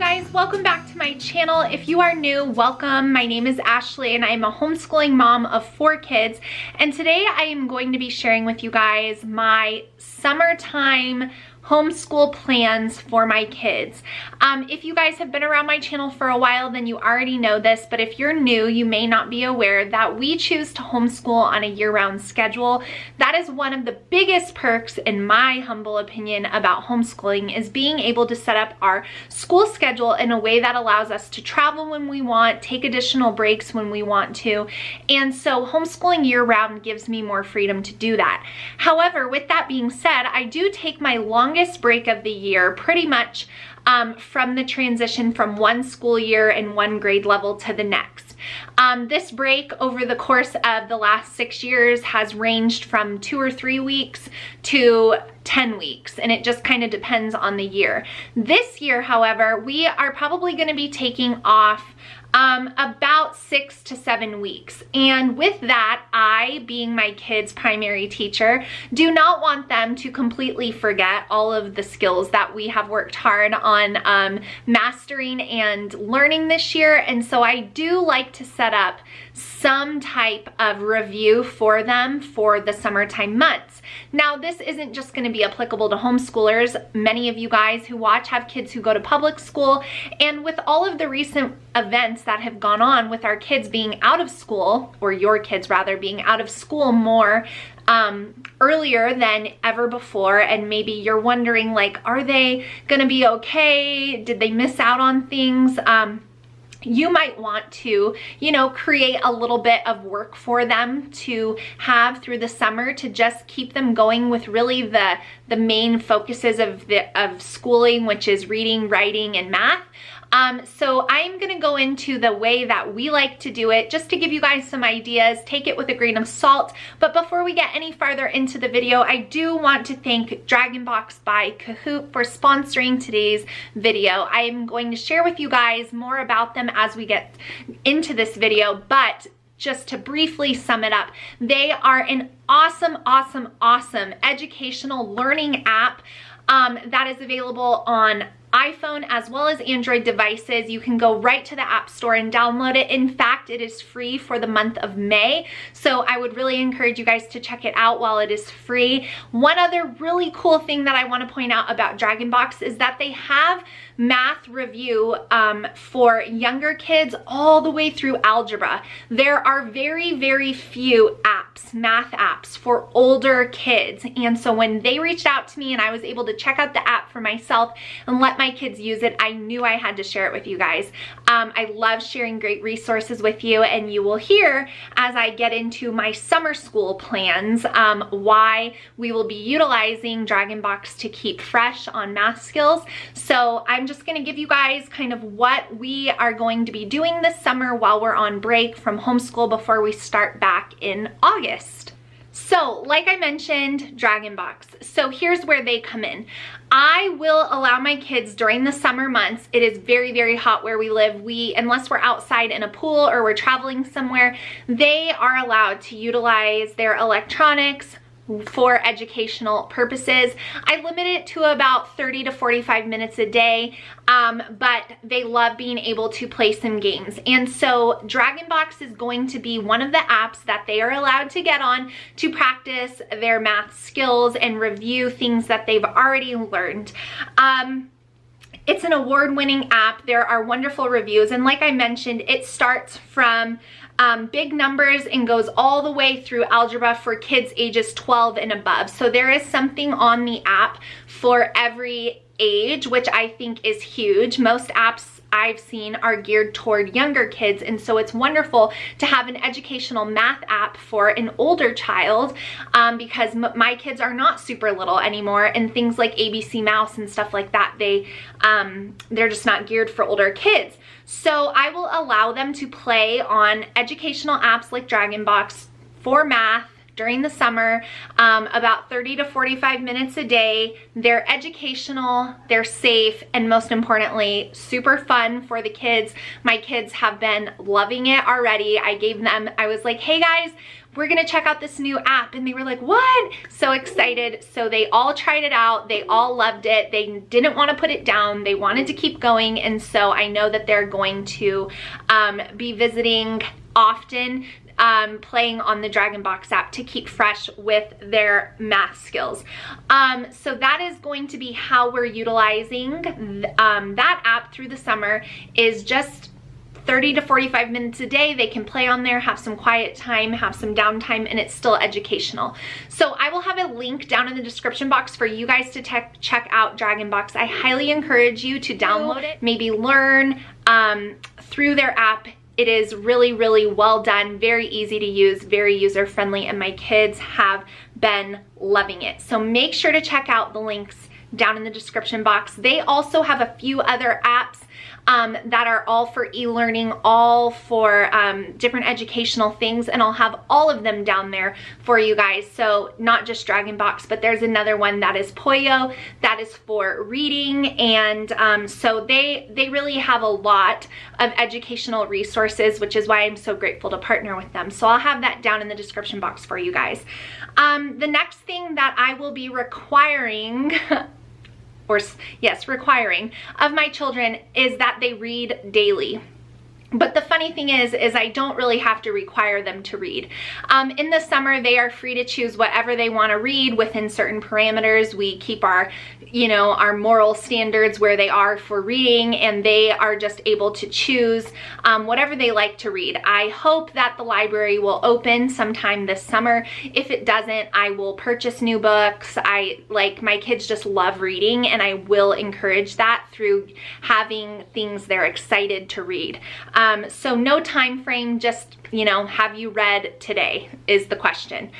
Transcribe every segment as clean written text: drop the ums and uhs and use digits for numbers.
guys, welcome back to my channel. If you are new, welcome. My name is Ashley and I'm a homeschooling mom of 4 kids, and today I am going to be sharing with you guys my summertime homeschool plans for my kids. If you guys have been around my channel for a while, then you already know this, but if you're new, you may not be aware that we choose to homeschool on a year-round schedule. That is one of the biggest perks, in my humble opinion, about homeschooling, is being able to set up our school schedule in a way that allows us to travel when we want, take additional breaks when we want to, and so homeschooling year-round gives me more freedom to do that. However, with that being said, I do take my longest break of the year pretty much from the transition from one school year and one grade level to the next. This break over the course of the last 6 years has ranged from 2 or 3 weeks to 10 weeks, and it just kind of depends on the year. This year, however, we are probably going to be taking off about 6 to 7 weeks. And with that, I, being my kids' primary teacher, do not want them to completely forget all of the skills that we have worked hard on mastering and learning this year. And so I do like to set up some type of review for them for the summertime months. Now, this isn't just going to be applicable to homeschoolers. Many of you guys who watch have kids who go to public school, and with all of the recent events that have gone on with our kids being out of school, or your kids rather being out of school more earlier than ever before, and maybe you're wondering, like, are they going to be okay? Did they miss out on things? You might want to, create a little bit of work for them to have through the summer to just keep them going with really the main focuses of schooling, which is reading, writing, and math. So I'm going to go into the way that we like to do it, just to give you guys some ideas. Take it with a grain of salt. But before we get any farther into the video, I do want to thank Dragonbox by Kahoot for sponsoring today's video. I'm going to share with you guys more about them as we get into this video, but just to briefly sum it up, they are an awesome educational learning app that is available on iPhone as well as Android devices. You can go right to the App Store and download it. In fact, it is free for the month of May, so I would really encourage you guys to check it out while it is free. One other really cool thing that I want to point out about Dragonbox is that they have math review for younger kids all the way through algebra. There are very few apps, math apps, for older kids, and so when they reached out to me and I was able to check out the app for myself and let my kids use it, I knew I had to share it with you guys. I love sharing great resources with you, and you will hear as I get into my summer school plans why we will be utilizing Dragonbox to keep fresh on math skills. So I'm just going to give you guys kind of what we are going to be doing this summer while we're on break from homeschool before we start back in August. So, like I mentioned, Dragonbox. So here's where they come in. I will allow my kids during the summer months. It is very hot where we live. Unless we're outside in a pool or we're traveling somewhere, they are allowed to utilize their electronics for educational purposes. I limit it to about 30 to 45 minutes a day, but they love being able to play some games. And so Dragonbox is going to be one of the apps that they are allowed to get on to practice their math skills and review things that they've already learned. It's an award-winning app. There are wonderful reviews, and like I mentioned, it starts from big numbers and goes all the way through algebra for kids ages 12 and above. So there is something on the app for every age, which I think is huge. Most apps I've seen are geared toward younger kids, and so it's wonderful to have an educational math app for an older child because my kids are not super little anymore, and things like ABC Mouse and stuff like that, they're just not geared for older kids. So I will allow them to play on educational apps like Dragonbox for math during the summer, about 30 to 45 minutes a day. They're educational, they're safe, and most importantly, super fun for the kids. My kids have been loving it already. I was like, hey guys, we're gonna check out this new app. And they were like, what? So excited. So they all tried it out. They all loved it. They didn't want to put it down. They wanted to keep going. And so I know that they're going to be visiting often, playing on the Dragonbox app to keep fresh with their math skills. So that is going to be how we're utilizing that app through the summer, is just 30 to 45 minutes a day. They can play on there, have some quiet time, have some downtime, and it's still educational. So I will have a link down in the description box for you guys to check out Dragonbox. I highly encourage you to download it, maybe learn through their app. It is really, really well done, very easy to use, very user-friendly, and my kids have been loving it. So make sure to check out the links down in the description box. They also have a few other apps that are all for e-learning, all for different educational things, and I'll have all of them down there for you guys. So not just Dragonbox, but there's another one that is Poio, that is for reading, and so they really have a lot of educational resources, which is why I'm so grateful to partner with them. So I'll have that down in the description box for you guys. The next thing that I will be requiring requiring of my children is that they read daily. But the funny thing is I don't really have to require them to read. In the summer, they are free to choose whatever they want to read within certain parameters. We keep our, our moral standards where they are for reading, and they are just able to choose whatever they like to read. I hope that the library will open sometime this summer. If it doesn't, I will purchase new books. My kids just love reading, and I will encourage that through having things they're excited to read. So no time frame, just, have you read today is the question.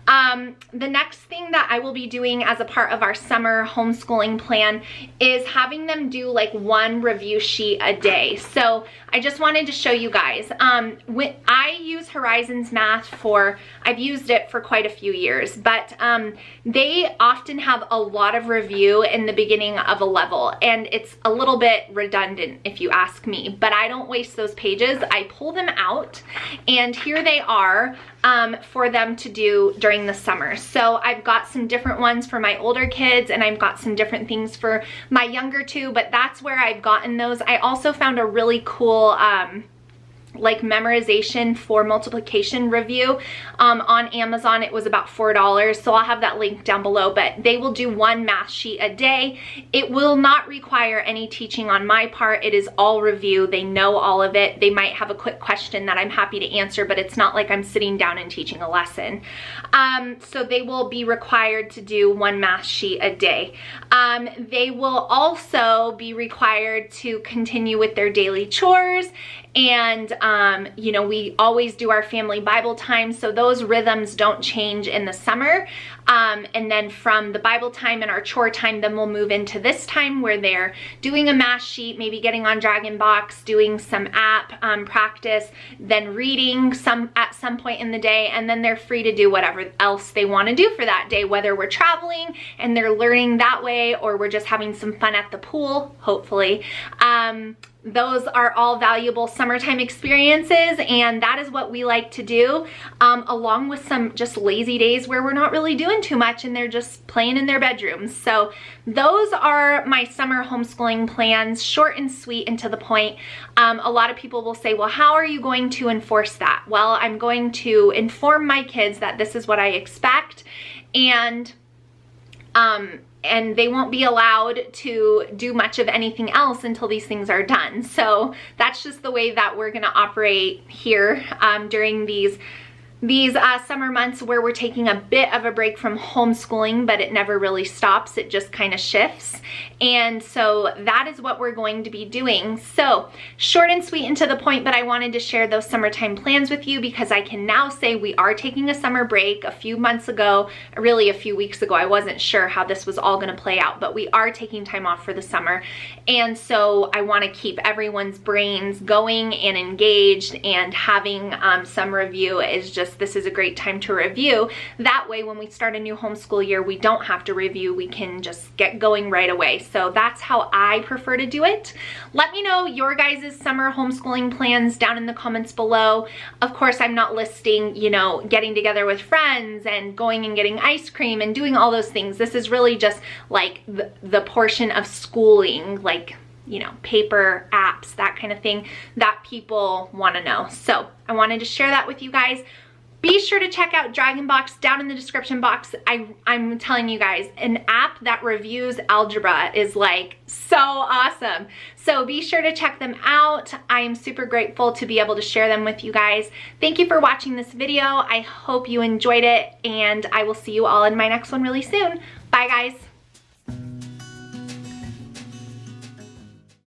The next thing that I will be doing as a part of our summer homeschooling plan is having them do like one review sheet a day. So I just wanted to show you guys. When I use Horizons Math I've used it for quite a few years, but they often have a lot of review in the beginning of a level, and it's a little bit redundant if you ask me, but I don't waste those pages. I pull them out, and here they are for them to do during the summer. So I've got some different ones for my older kids, and I've got some different things for my younger two, but that's where I've gotten those. I also found a really cool like memorization for multiplication review on Amazon. It was about $4, so I'll have that link down below, but they will do one math sheet a day. It will not require any teaching on my part. It is all review. They know all of it. They might have a quick question that I'm happy to answer, but it's not like I'm sitting down and teaching a lesson. So they will be required to do one math sheet a day. They will also be required to continue with their daily chores, and we always do our family Bible time, so those rhythms don't change in the summer. And then from the Bible time and our chore time, then we'll move into this time where they're doing a math sheet, maybe getting on Dragonbox, doing some app practice, then reading at some point in the day, and then they're free to do whatever else they want to do for that day, whether we're traveling and they're learning that way, or we're just having some fun at the pool, hopefully. Those are all valuable summertime experiences, and that is what we like to do, along with some just lazy days where we're not really doing too much and they're just playing in their bedrooms. So those are my summer homeschooling plans, short and sweet and to the point. A lot of people will say, well, how are you going to enforce that? Well, I'm going to inform my kids that this is what I expect, and they won't be allowed to do much of anything else until these things are done. So that's just the way that we're gonna operate here during these summer months, where we're taking a bit of a break from homeschooling, but it never really stops. It just kind of shifts. And so that is what we're going to be doing. So short and sweet and to the point, but I wanted to share those summertime plans with you because I can now say we are taking a summer break. A few months ago, really a few weeks ago, I wasn't sure how this was all going to play out, but we are taking time off for the summer. And so I want to keep everyone's brains going and engaged, and having some review is just this is a great time to review. That way, when we start a new homeschool year, we don't have to review. We can just get going right away. So that's how I prefer to do it. Let me know your guys' summer homeschooling plans down in the comments below. Of course, I'm not listing, you know, getting together with friends and going and getting ice cream and doing all those things. This is really just like the portion of schooling, like, you know, paper, apps, that kind of thing that people want to know. So I wanted to share that with you guys. Be sure to check out Dragonbox down in the description box. I'm telling you guys, an app that reviews algebra is like so awesome. So be sure to check them out. I am super grateful to be able to share them with you guys. Thank you for watching this video. I hope you enjoyed it, and I will see you all in my next one really soon. Bye guys.